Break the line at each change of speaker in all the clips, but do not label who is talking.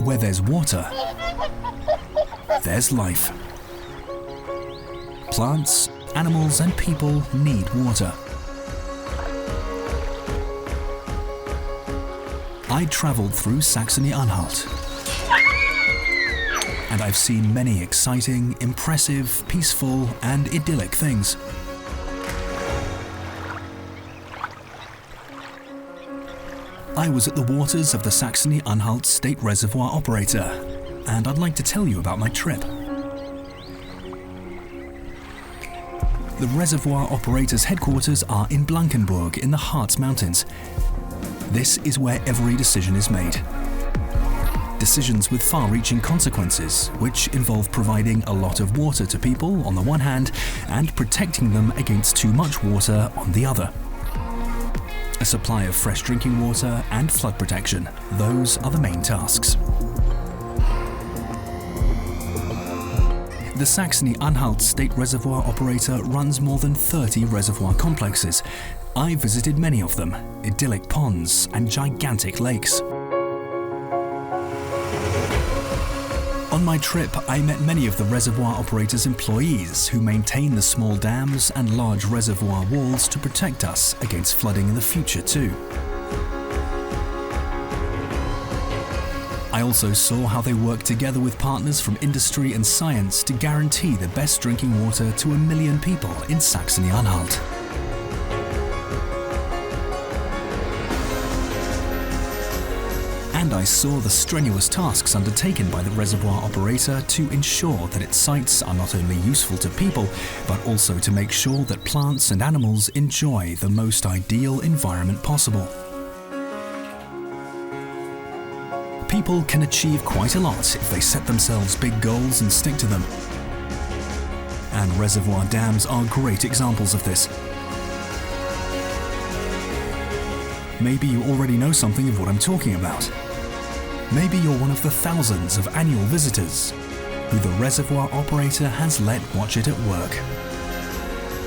Where there's water, there's life. Plants, animals, and people need water. I traveled through Saxony-Anhalt, and I've seen many exciting, impressive, peaceful, and idyllic things. I was at the waters of the Saxony-Anhalt State Reservoir Operator, and I'd like to tell you about my trip. The Reservoir Operator's headquarters are in Blankenburg in the Harz Mountains. This is where every decision is made. Decisions with far-reaching consequences, which involve providing a lot of water to people on the one hand and protecting them against too much water on the other. A supply of fresh drinking water and flood protection, those are the main tasks. The Saxony-Anhalt State Reservoir Operator runs more than 30 reservoir complexes. I visited many of them, idyllic ponds and gigantic lakes. On my trip, I met many of the reservoir operator's employees who maintain the small dams and large reservoir walls to protect us against flooding in the future too. I also saw how they work together with partners from industry and science to guarantee the best drinking water to 1 million people in Saxony-Anhalt. And I saw the strenuous tasks undertaken by the reservoir operator to ensure that its sites are not only useful to people, but also to make sure that plants and animals enjoy the most ideal environment possible. People can achieve quite a lot if they set themselves big goals and stick to them. And reservoir dams are great examples of this. Maybe you already know something of what I'm talking about. Maybe you're one of the thousands of annual visitors who the reservoir operator has let watch it at work.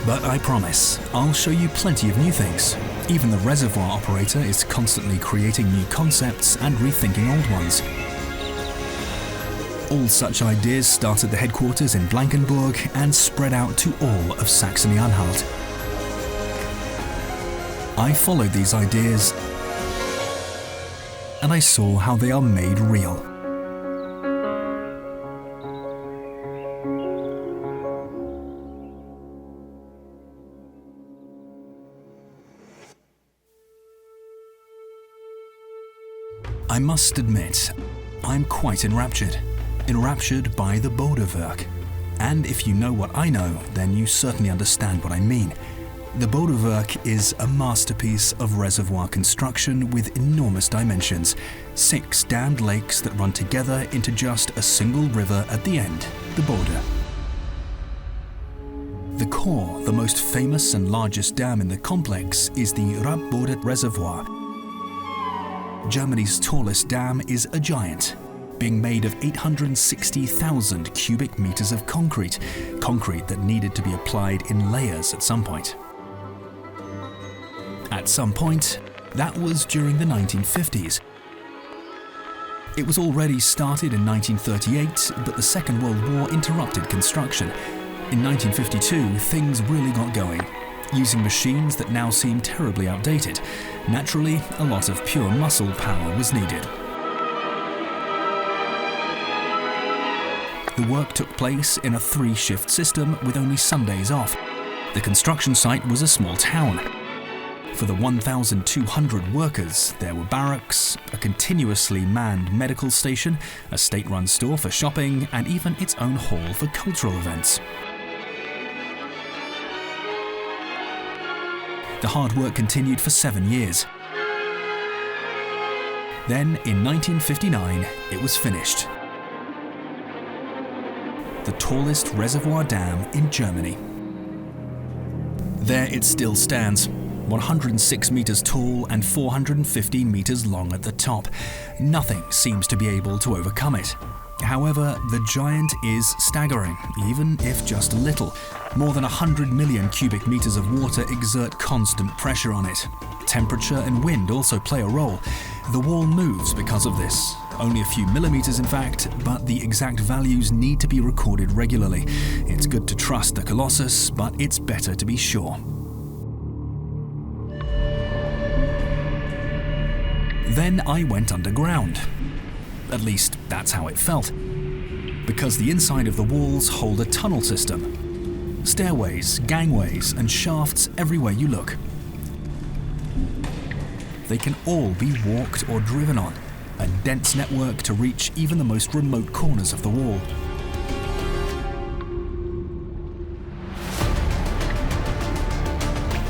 But I promise, I'll show you plenty of new things. Even the reservoir operator is constantly creating new concepts and rethinking old ones. All such ideas start at the headquarters in Blankenburg and spread out to all of Saxony-Anhalt. I followed these ideas and I saw how they are made real. I must admit, I'm quite enraptured by the Bodewerk. And if you know what I know, then you certainly understand what I mean. The Bodewerk is a masterpiece of reservoir construction with enormous dimensions. 6 dammed lakes that run together into just a single river at the end, the Bode. The core, the most famous and largest dam in the complex, is the Reservoir Reservoir. Germany's tallest dam is a giant, being made of 860,000 cubic meters of concrete that needed to be applied in layers at some point. At some point, that was during the 1950s. It was already started in 1938, but the Second World War interrupted construction. In 1952, things really got going, using machines that now seem terribly outdated. Naturally, a lot of pure muscle power was needed. The work took place in a 3-shift system with only Sundays off. The construction site was a small town. For the 1,200 workers, there were barracks, a continuously manned medical station, a state-run store for shopping, and even its own hall for cultural events. The hard work continued for 7 years. Then, in 1959, it was finished. The tallest reservoir dam in Germany. There it still stands. 106 meters tall and 415 meters long at the top. Nothing seems to be able to overcome it. However, the giant is staggering, even if just a little. More than 100 million cubic meters of water exert constant pressure on it. Temperature and wind also play a role. The wall moves because of this. Only a few millimeters in fact, but the exact values need to be recorded regularly. It's good to trust the Colossus, but it's better to be sure. Then I went underground. At least that's how it felt. Because the inside of the walls hold a tunnel system. Stairways, gangways, and shafts everywhere you look. They can all be walked or driven on. A dense network to reach even the most remote corners of the wall.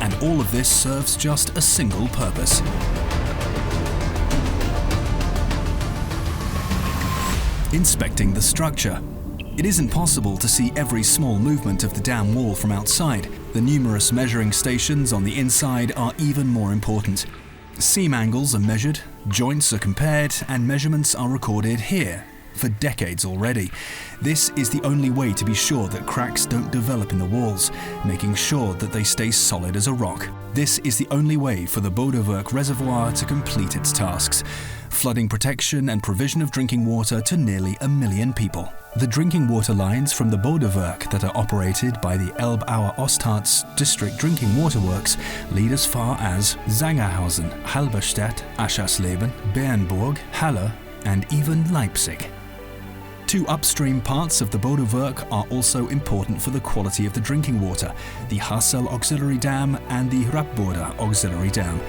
And all of this serves just a single purpose. Inspecting the structure. It isn't possible to see every small movement of the dam wall from outside. The numerous measuring stations on the inside are even more important. Seam angles are measured, joints are compared, and measurements are recorded here for decades already. This is the only way to be sure that cracks don't develop in the walls, making sure that they stay solid as a rock. This is the only way for the Bodewerk Reservoir to complete its tasks. Flooding protection and provision of drinking water to nearly 1 million people. The drinking water lines from the Bodewerk that are operated by the Elbe-Auer Ostharz district drinking water works lead as far as Sangerhausen, Halberstadt, Aschersleben, Bernburg, Halle, and even Leipzig. Two upstream parts of the Bodewerk are also important for the quality of the drinking water, the Hassel Auxiliary Dam and the Rappboder Auxiliary Dam.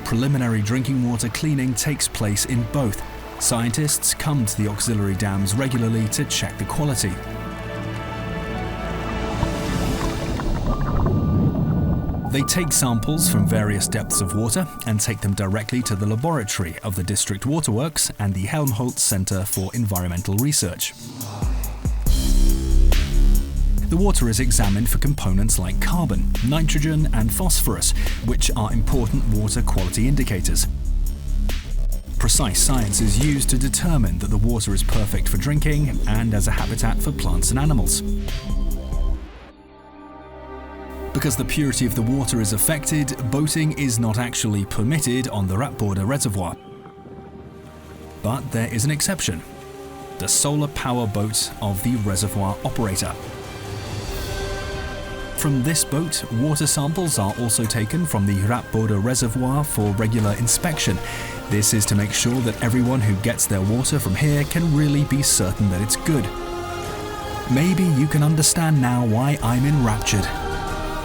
Preliminary drinking water cleaning takes place in both. Scientists come to the auxiliary dams regularly to check the quality. They take samples from various depths of water and take them directly to the laboratory of the District Waterworks and the Helmholtz Center for Environmental Research. The water is examined for components like carbon, nitrogen, and phosphorus, which are important water quality indicators. Precise science is used to determine that the water is perfect for drinking and as a habitat for plants and animals. Because the purity of the water is affected, boating is not actually permitted on the Rappboder Reservoir. But there is an exception: the solar power boat of the reservoir operator. From this boat, water samples are also taken from the Hydropower reservoir for regular inspection. This is to make sure that everyone who gets their water from here can really be certain that it's good. Maybe you can understand now why I'm enraptured.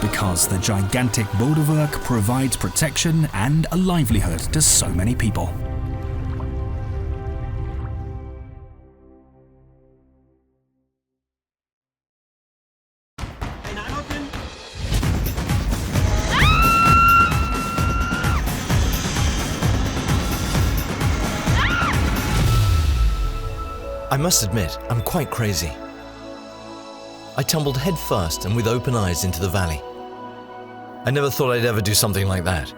Because the gigantic Bodewerk provides protection and a livelihood to so many people.
I must admit, I'm quite crazy. I tumbled head first and with open eyes into the valley. I never thought I'd ever do something like that.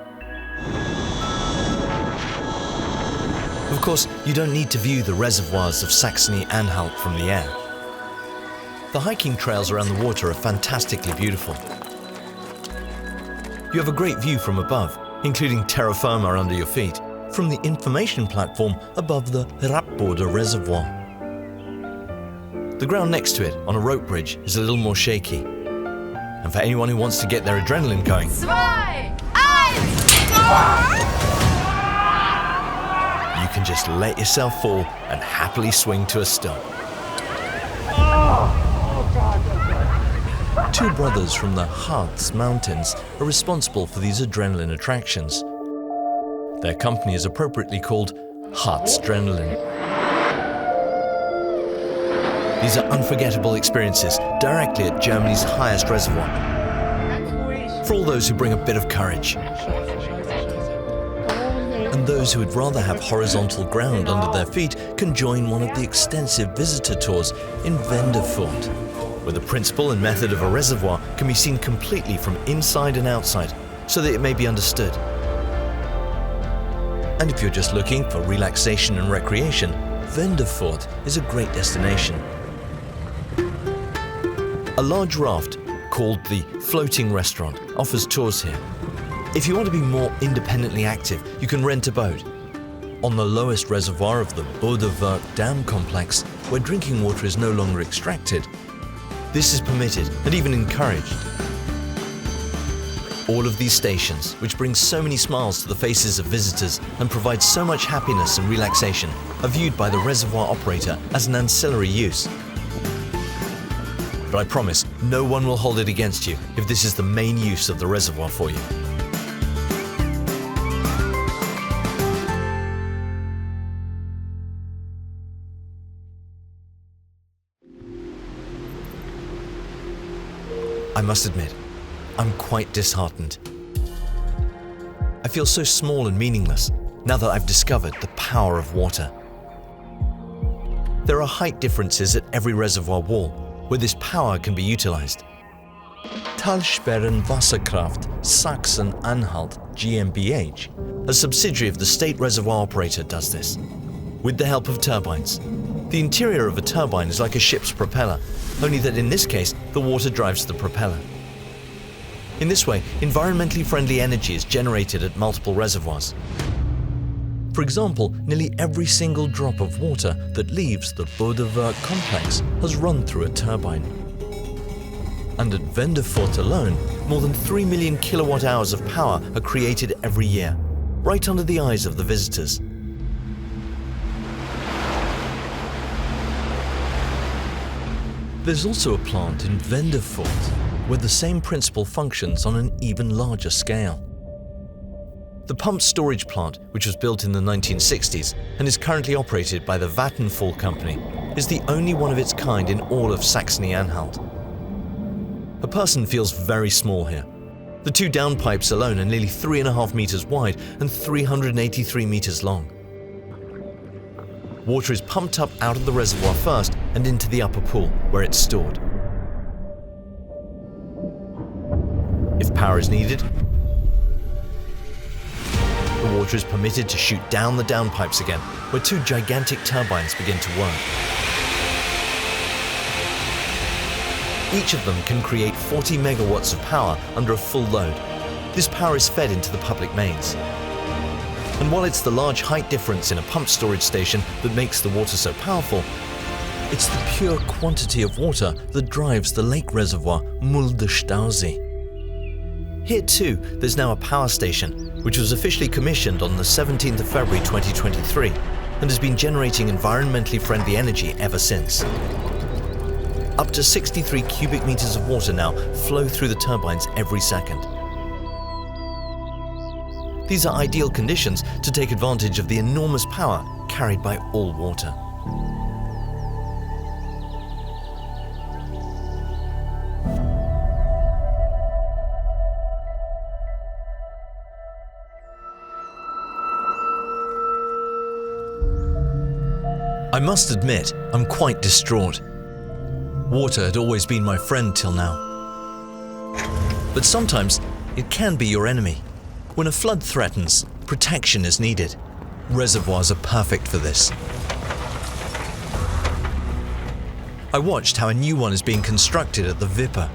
Of course, you don't need to view the reservoirs of Saxony-Anhalt from the air. The hiking trails around the water are fantastically beautiful. You have a great view from above, including terra firma under your feet, from the information platform above the Rappboder Reservoir. The ground next to it, on a rope bridge, is a little more shaky. And for anyone who wants to get their adrenaline going,
2, 1,
you can just let yourself fall and happily swing to a stop. Two brothers from the Harz Mountains are responsible for these adrenaline attractions. Their company is appropriately called Harzdrenalin. These are unforgettable experiences directly at Germany's highest reservoir. For all those who bring a bit of courage. And those who would rather have horizontal ground under their feet can join one of the extensive visitor tours in Venderfurt, where the principle and method of a reservoir can be seen completely from inside and outside, so that it may be understood. And if you're just looking for relaxation and recreation, Venderfort is a great destination. A large raft called the Floating Restaurant offers tours here. If you want to be more independently active, you can rent a boat. On the lowest reservoir of the Bodewerk Dam complex, where drinking water is no longer extracted, this is permitted and even encouraged. All of these stations, which bring so many smiles to the faces of visitors and provide so much happiness and relaxation, are viewed by the reservoir operator as an ancillary use. But I promise, no one will hold it against you if this is the main use of the reservoir for you. I must admit, I'm quite disheartened. I feel so small and meaningless now that I've discovered the power of water. There are height differences at every reservoir wall where this power can be utilized. Talsperren Wasserkraft Sachsen-Anhalt GmbH, a subsidiary of the state reservoir operator, does this with the help of turbines. The interior of a turbine is like a ship's propeller, only that in this case, the water drives the propeller. In this way, environmentally friendly energy is generated at multiple reservoirs. For example, nearly every single drop of water that leaves the Bodewerk complex has run through a turbine. And at Venderfort alone, more than 3 million kilowatt hours of power are created every year, right under the eyes of the visitors. There's also a plant in Venderfort where the same principle functions on an even larger scale. The pumped storage plant, which was built in the 1960s and is currently operated by the Vattenfall company, is the only one of its kind in all of Saxony-Anhalt. A person feels very small here. The two downpipes alone are nearly 3.5 meters wide and 383 meters long. Water is pumped up out of the reservoir first and into the upper pool, where it's stored. If power is needed, the water is permitted to shoot down the downpipes again, where two gigantic turbines begin to work. Each of them can create 40 megawatts of power under a full load. This power is fed into the public mains. And while it's the large height difference in a pump storage station that makes the water so powerful, it's the pure quantity of water that drives the lake reservoir Mulde Stausee. Here too, there's now a power station, which was officially commissioned on the 17th of February 2023 and has been generating environmentally friendly energy ever since. Up to 63 cubic meters of water now flow through the turbines every second. These are ideal conditions to take advantage of the enormous power carried by all water. I must admit, I'm quite distraught. Water had always been my friend till now. But sometimes it can be your enemy. When a flood threatens, protection is needed. Reservoirs are perfect for this. I watched how a new one is being constructed at the Wipper,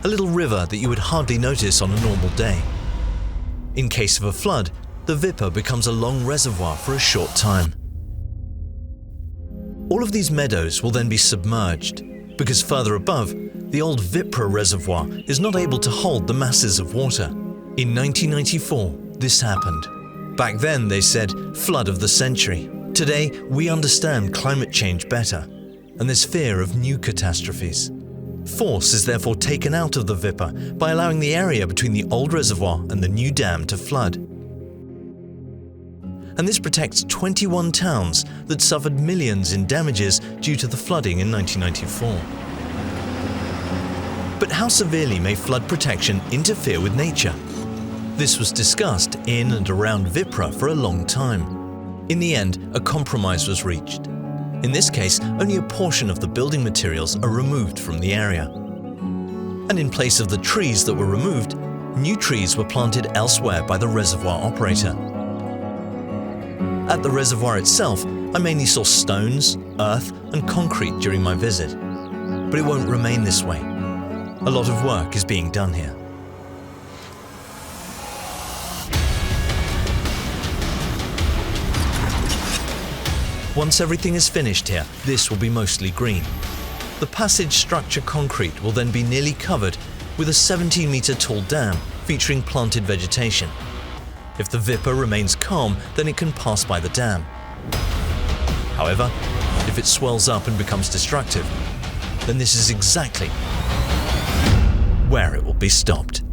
a little river that you would hardly notice on a normal day. In case of a flood, the Wipper becomes a long reservoir for a short time. All of these meadows will then be submerged, because further above, the old Wipper reservoir is not able to hold the masses of water. In 1994, this happened. Back then, they said, flood of the century. Today, we understand climate change better, and there's fear of new catastrophes. Force is therefore taken out of the Wipper by allowing the area between the old reservoir and the new dam to flood. And this protects 21 towns that suffered millions in damages due to the flooding in 1994. But how severely may flood protection interfere with nature? This was discussed in and around Wipra for a long time. In the end, a compromise was reached. In this case, only a portion of the building materials are removed from the area. And in place of the trees that were removed, new trees were planted elsewhere by the reservoir operator. At the reservoir itself, I mainly saw stones, earth and concrete during my visit. But it won't remain this way. A lot of work is being done here. Once everything is finished here, this will be mostly green. The passage structure concrete will then be nearly covered with a 17-meter tall dam featuring planted vegetation. If the Wipper remains calm, then it can pass by the dam. However, if it swells up and becomes destructive, then this is exactly where it will be stopped.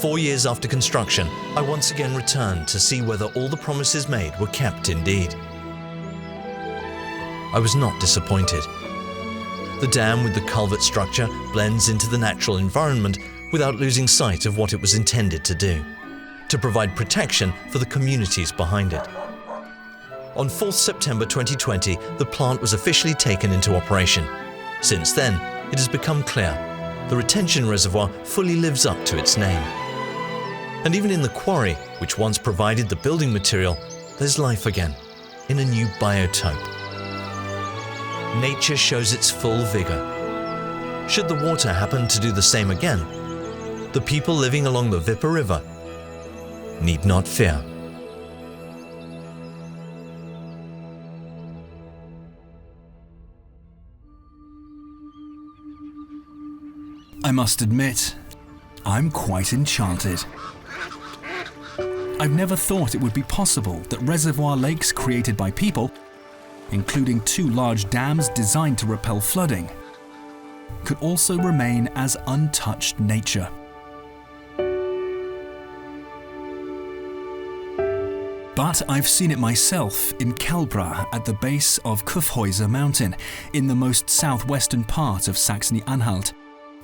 Four years after construction, I once again returned to see whether all the promises made were kept indeed. I was not disappointed. The dam with the culvert structure blends into the natural environment without losing sight of what it was intended to do, to provide protection for the communities behind it. On 4th September 2020, the plant was officially taken into operation. Since then, it has become clear the retention reservoir fully lives up to its name. And even in the quarry, which once provided the building material, there's life again, in a new biotope. Nature shows its full vigor. Should the water happen to do the same again, the people living along the Wipper River need not fear.
I must admit, I'm quite enchanted. I've never thought it would be possible that reservoir lakes created by people, including 2 large dams designed to repel flooding, could also remain as untouched nature. But I've seen it myself in Kelbra at the base of Kufhäuser mountain in the most southwestern part of Saxony-Anhalt.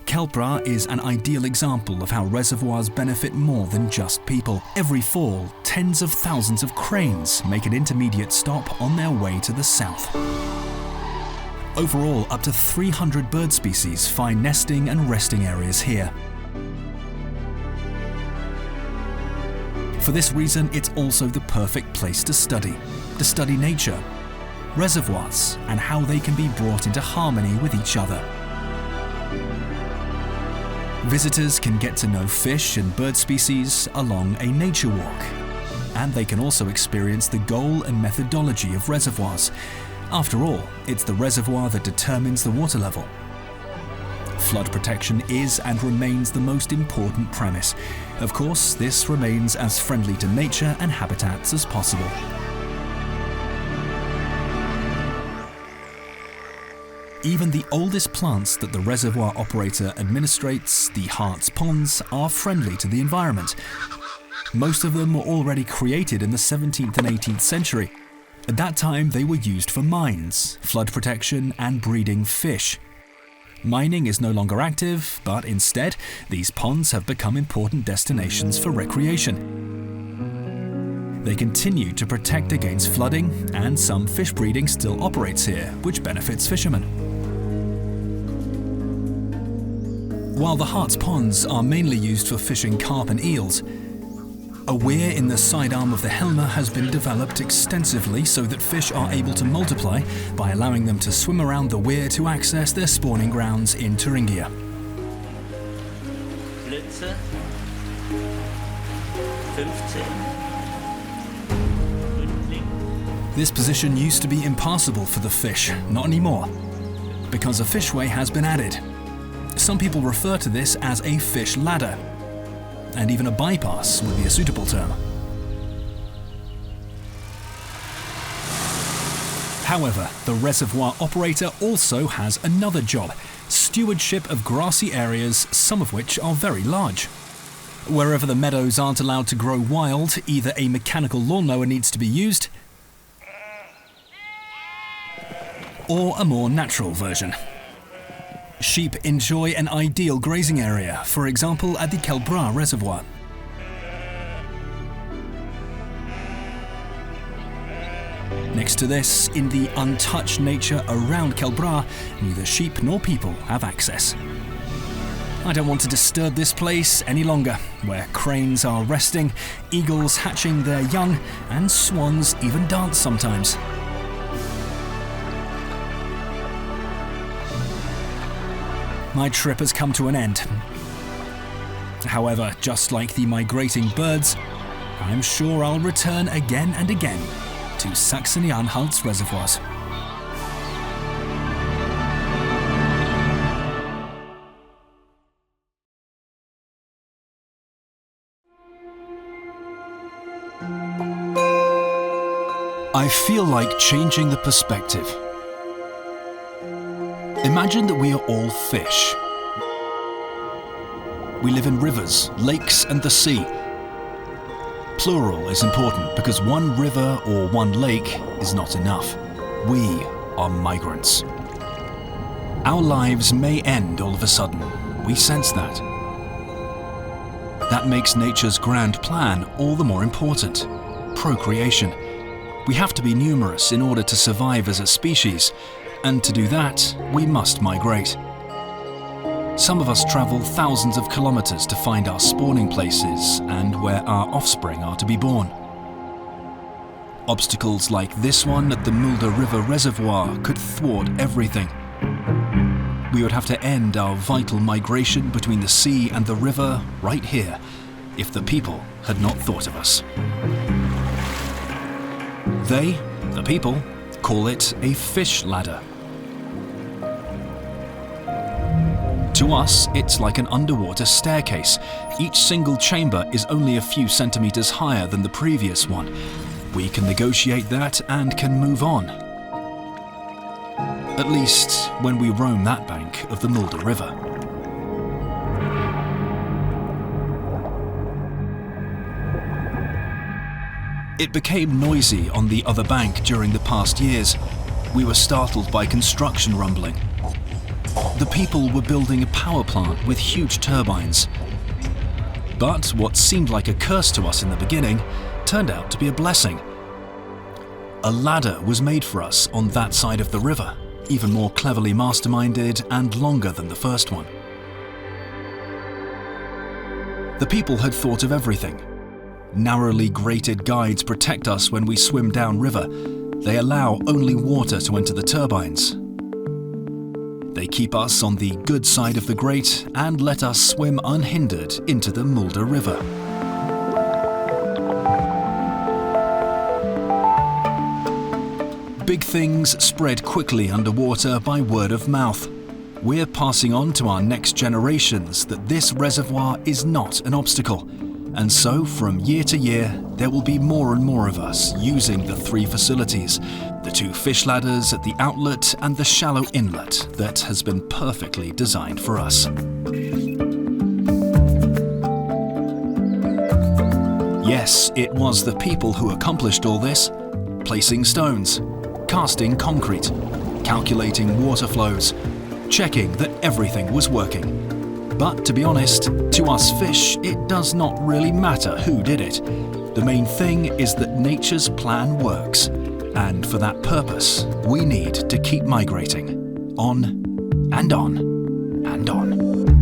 Kelbra is an ideal example of how reservoirs benefit more than just people. Every fall, tens of thousands of cranes make an intermediate stop on their way to the south. Overall, up to 300 bird species find nesting and resting areas here. For this reason, it's also the perfect place to study nature, reservoirs, and how they can be brought into harmony with each other. Visitors can get to know fish and bird species along a nature walk, and they can also experience the goal and methodology of reservoirs. After all, it's the reservoir that determines the water level. Flood protection is and remains the most important premise. Of course, this remains as friendly to nature and habitats as possible. Even the oldest plants that the reservoir operator administrates, the Harz ponds, are friendly to the environment. Most of them were already created in the 17th and 18th century. At that time, they were used for mines, flood protection, and breeding fish. Mining is no longer active, but instead, these ponds have become important destinations for recreation. They continue to protect against flooding, and some fish breeding still operates here, which benefits fishermen. While the Harz ponds are mainly used for fishing carp and eels, a weir in the sidearm of the Helme has been developed extensively so that fish are able to multiply by allowing them to swim around the weir to access their spawning grounds in Thuringia.
Blitze 15.
This position used to be impassable for the fish, not anymore, because a fishway has been added. Some people refer to this as a fish ladder, and even a bypass would be a suitable term. However, the reservoir operator also has another job: stewardship of grassy areas, some of which are very large. Wherever the meadows aren't allowed to grow wild, either a mechanical lawnmower needs to be used, or a more natural version. Sheep enjoy an ideal grazing area, for example at the Kelbra reservoir. Next to this, in the untouched nature around Kelbra, neither sheep nor people have access. I don't want to disturb this place any longer, where cranes are resting, eagles hatching their young, and swans even dance sometimes. My trip has come to an end. However, just like the migrating birds, I'm sure I'll return again and again to Saxony-Anhalt's reservoirs. I feel like changing the perspective. Imagine that we are all fish. We live in rivers, lakes, and the sea. Plural is important because one river or one lake is not enough. We are migrants. Our lives may end all of a sudden. We sense that. That makes nature's grand plan all the more important. Procreation. We have to be numerous in order to survive as a species, and to do that, we must migrate. Some of us travel thousands of kilometers to find our spawning places and where our offspring are to be born. Obstacles like this one at the Mulde River Reservoir could thwart everything. We would have to end our vital migration between the sea and the river right here, if the people had not thought of us. They, the people, call it a fish ladder. To us, it's like an underwater staircase. Each single chamber is only a few centimeters higher than the previous one. We can negotiate that and can move on. At least when we roam that bank of the Mulde River. It became noisy on the other bank during the past years. We were startled by construction rumbling. The people were building a power plant with huge turbines. But what seemed like a curse to us in the beginning turned out to be a blessing. A ladder was made for us on that side of the river, even more cleverly masterminded and longer than the first one. The people had thought of everything. Narrowly grated guides protect us when we swim downriver. They allow only water to enter the turbines. They keep us on the good side of the grate and let us swim unhindered into the Mulde River. Big things spread quickly underwater by word of mouth. We're passing on to our next generations that this reservoir is not an obstacle. And so, from year to year, there will be more and more of us using the three facilities, the two fish ladders at the outlet and the shallow inlet that has been perfectly designed for us. Yes, it was the people who accomplished all this, placing stones, casting concrete, calculating water flows, checking that everything was working. But to be honest, to us fish, it does not really matter who did it. The main thing is that nature's plan works, and for that purpose, we need to keep migrating on and on and on.